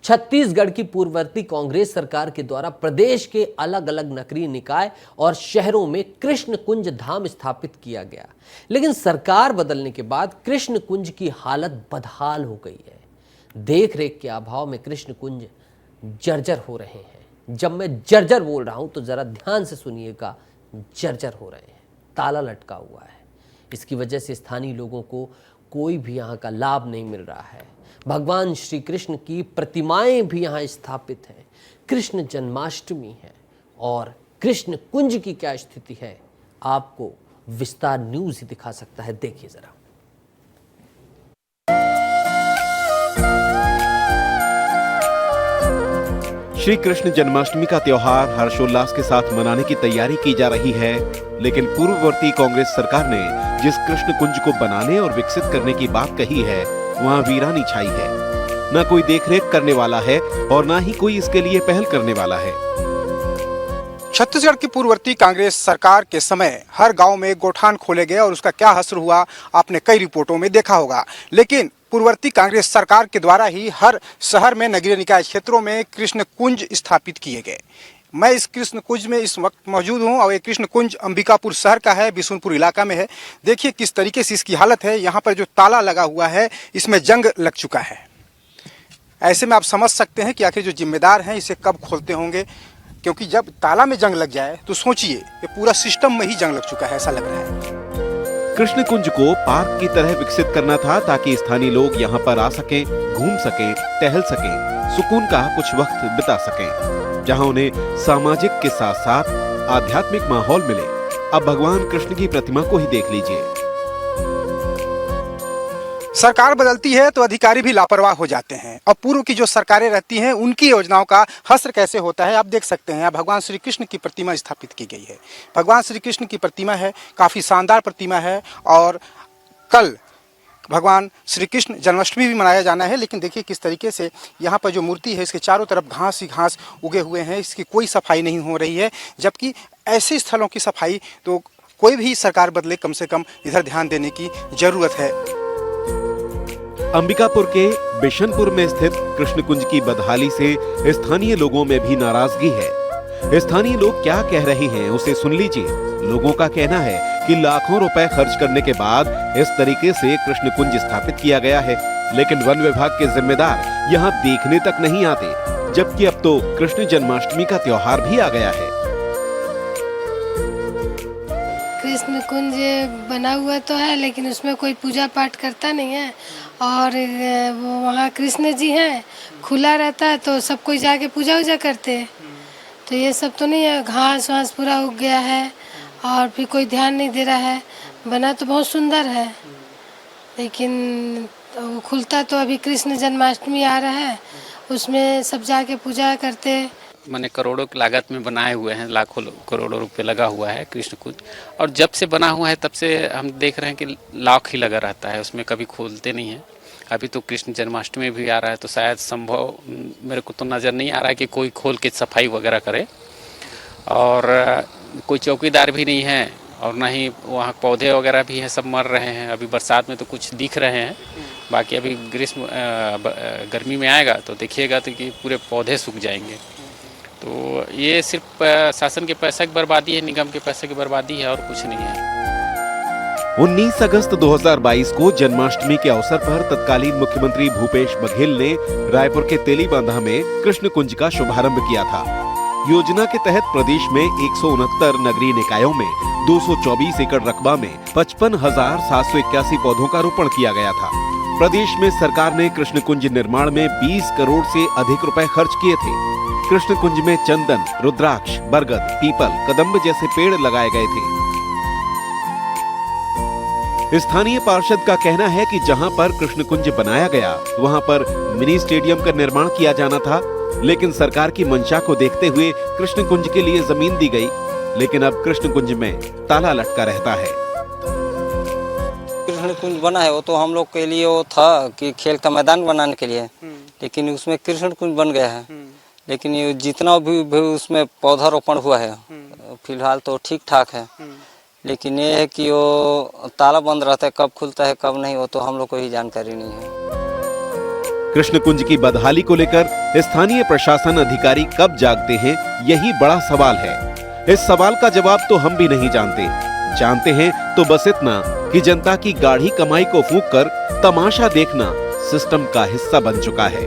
छत्तीसगढ़ की पूर्ववर्ती कांग्रेस सरकार के द्वारा प्रदेश के अलग अलग नगरीय निकाय और शहरों में कृष्ण कुंज धाम स्थापित किया गया, लेकिन सरकार बदलने के बाद कृष्ण कुंज की हालत बदहाल हो गई है। देख रेख के अभाव में कृष्ण कुंज जर्जर हो रहे हैं। जब मैं जर्जर बोल रहा हूं तो जरा ध्यान से सुनिएगा, जर्जर हो रहे हैं, ताला लटका हुआ है। इसकी वजह से स्थानीय लोगों को कोई भी यहाँ का लाभ नहीं मिल रहा है। भगवान श्री कृष्ण की प्रतिमाएं भी यहाँ स्थापित हैं। कृष्ण जन्माष्टमी है और कृष्ण कुंज की क्या स्थिति है आपको विस्तार न्यूज ही दिखा सकता है। देखिए जरा। श्री कृष्ण जन्माष्टमी का त्योहार हर्षोल्लास के साथ मनाने की तैयारी की जा रही है, लेकिन पूर्ववर्ती कांग्रेस सरकार ने जिस कृष्ण कुंज को बनाने और विकसित करने की बात कही है, वहां वीरानी छाई है। न कोई देखरेख करने वाला है और न ही कोई इसके लिए पहल करने वाला है। छत्तीसगढ़ की पूर्ववर्ती कांग्रेस सरकार के समय हर गांव में गोठान खोले गए और उसका क्या हश्र हुआ आपने कई रिपोर्टों में देखा होगा। लेकिन पूर्ववर्ती कांग्रेस सरकार के द्वारा ही हर शहर में नगरीय निकाय क्षेत्रों में कृष्ण कुंज स्थापित किए गए। मैं इस कृष्ण कुंज में इस वक्त मौजूद हूं और ये कृष्ण कुंज अंबिकापुर शहर का है, बिशुनपुर इलाका में है। देखिए किस तरीके से इसकी हालत है। यहाँ पर जो ताला लगा हुआ है इसमें जंग लग चुका है। ऐसे में आप समझ सकते हैं कि आखिर जो जिम्मेदार हैं इसे कब खोलते होंगे, क्योंकि जब ताला में जंग लग जाए तो सोचिए ये पूरा सिस्टम में ही जंग लग चुका है, ऐसा लग रहा है। कृष्ण कुंज को पार्क की तरह विकसित करना था ताकि स्थानीय लोग यहाँ पर आ सकें, घूम सकें, टहल सकें, सुकून का कुछ वक्त बिता सकें, जहाँ उन्हें सामाजिक के साथ साथ आध्यात्मिक माहौल मिले। अब भगवान कृष्ण की प्रतिमा को ही देख लीजिए। सरकार बदलती है तो अधिकारी भी लापरवाह हो जाते हैं और पूर्व की जो सरकारें रहती हैं उनकी योजनाओं का हश्र कैसे होता है आप देख सकते हैं। भगवान श्री कृष्ण की प्रतिमा स्थापित की गई है। भगवान श्री कृष्ण की प्रतिमा है, काफ़ी शानदार प्रतिमा है और कल भगवान श्री कृष्ण जन्माष्टमी भी मनाया जाना है। लेकिन देखिए किस तरीके से यहाँ पर जो मूर्ति है इसके चारों तरफ घास ही घास उगे हुए हैं, इसकी कोई सफाई नहीं हो रही है। जबकि ऐसे स्थलों की सफाई तो कोई भी सरकार बदले कम से कम इधर ध्यान देने की जरूरत है। अंबिकापुर के बिशनपुर में स्थित कृष्ण कुंज की बदहाली से स्थानीय लोगों में भी नाराजगी है। स्थानीय लोग क्या कह रहे हैं उसे सुन लीजिए। लोगों का कहना है कि लाखों रुपए खर्च करने के बाद इस तरीके से कृष्ण कुंज स्थापित किया गया है, लेकिन वन विभाग के जिम्मेदार यहाँ देखने तक नहीं आते, जबकि अब तो कृष्ण जन्माष्टमी का त्योहार भी आ गया है। कृष्ण कुंज बना हुआ तो है लेकिन उसमें कोई पूजा पाठ करता नहीं है और वो वहाँ कृष्ण जी हैं, खुला रहता है तो सब कोई जाके पूजा वूजा करते हैं। तो ये सब तो नहीं है, घास वास पूरा उग गया है और फिर कोई ध्यान नहीं दे रहा है। बना तो बहुत सुंदर है लेकिन वो खुलता तो अभी कृष्ण जन्माष्टमी आ रहा है, उसमें सब जाके पूजा करते। मैंने करोड़ों की लागत में बनाए हुए हैं, लाखों करोड़ों रुपए लगा हुआ है कृष्ण कुंज। और जब से बना हुआ है तब से हम देख रहे हैं कि लॉक ही लगा रहता है, उसमें कभी खोलते नहीं है। अभी तो कृष्ण जन्माष्टमी भी आ रहा है तो शायद संभव मेरे को तो नज़र नहीं आ रहा है कि कोई खोल के सफाई वगैरह करे। और कोई चौकीदार भी नहीं है और ना ही वहाँ पौधे वगैरह भी हैं, सब मर रहे हैं। अभी बरसात में तो कुछ दिख रहे हैं, बाकी अभी गर्मी में आएगा तो देखिएगा तो कि पूरे पौधे सूख जाएंगे। तो ये सिर्फ शासन के पैसे की बर्बादी है, निगम के पैसे की बर्बादी है और कुछ नहीं है। 19 अगस्त 2022 को जन्माष्टमी के अवसर पर तत्कालीन मुख्यमंत्री भूपेश बघेल ने रायपुर के तेलीबांधा में कृष्ण कुंज का शुभारंभ किया था। योजना के तहत प्रदेश में 169 नगरीय निकायों में 224 एकड़ रकबा में 55,781 पौधों का रोपण किया गया था। प्रदेश में सरकार ने कृष्ण कुंज निर्माण में 20 करोड़ से अधिक रुपए खर्च किए थे। कृष्ण कुंज में चंदन, रुद्राक्ष, बरगद, पीपल, कदम्ब जैसे पेड़ लगाए गए थे। स्थानीय पार्षद का कहना है कि जहां पर कृष्ण कुंज बनाया गया वहां पर मिनी स्टेडियम का निर्माण किया जाना था, लेकिन सरकार की मंशा को देखते हुए कृष्ण कुंज के लिए जमीन दी गई, लेकिन अब कृष्ण कुंज में ताला लटका रहता है। कृष्ण कुंज बना है वो तो हम लोग के लिए वो था कि खेल का मैदान बनाने के लिए, लेकिन उसमें कृष्ण कुंज बन गया है। लेकिन ये जितना भी उसमें पौधारोपण हुआ है फिलहाल तो ठीक ठाक है, लेकिन ये है कि वो ताला बंद रहता है, कब खुलता है कब नहीं वो तो हम लोग को ही जानकारी नहीं है। कृष्ण कुंज की बदहाली को लेकर स्थानीय प्रशासन अधिकारी कब जागते हैं, यही बड़ा सवाल है। इस सवाल का जवाब तो हम भी नहीं जानते हैं तो बस इतना कि जनता की गाढ़ी कमाई को फूंक कर तमाशा देखना सिस्टम का हिस्सा बन चुका है।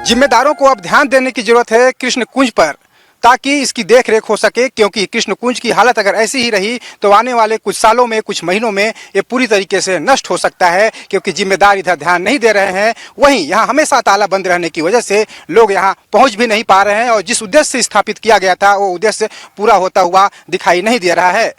जिम्मेदारों को अब ध्यान देने की जरूरत है कृष्ण कुंज पर, ताकि इसकी देखरेख हो सके, क्योंकि कृष्ण कुंज की हालत अगर ऐसी ही रही तो आने वाले कुछ सालों में, कुछ महीनों में ये पूरी तरीके से नष्ट हो सकता है, क्योंकि जिम्मेदार इधर ध्यान नहीं दे रहे हैं। वहीं यहाँ हमेशा ताला बंद रहने की वजह से लोग यहाँ पहुँच भी नहीं पा रहे हैं और जिस उद्देश्य से स्थापित किया गया था वो उद्देश्य पूरा होता हुआ दिखाई नहीं दे रहा है।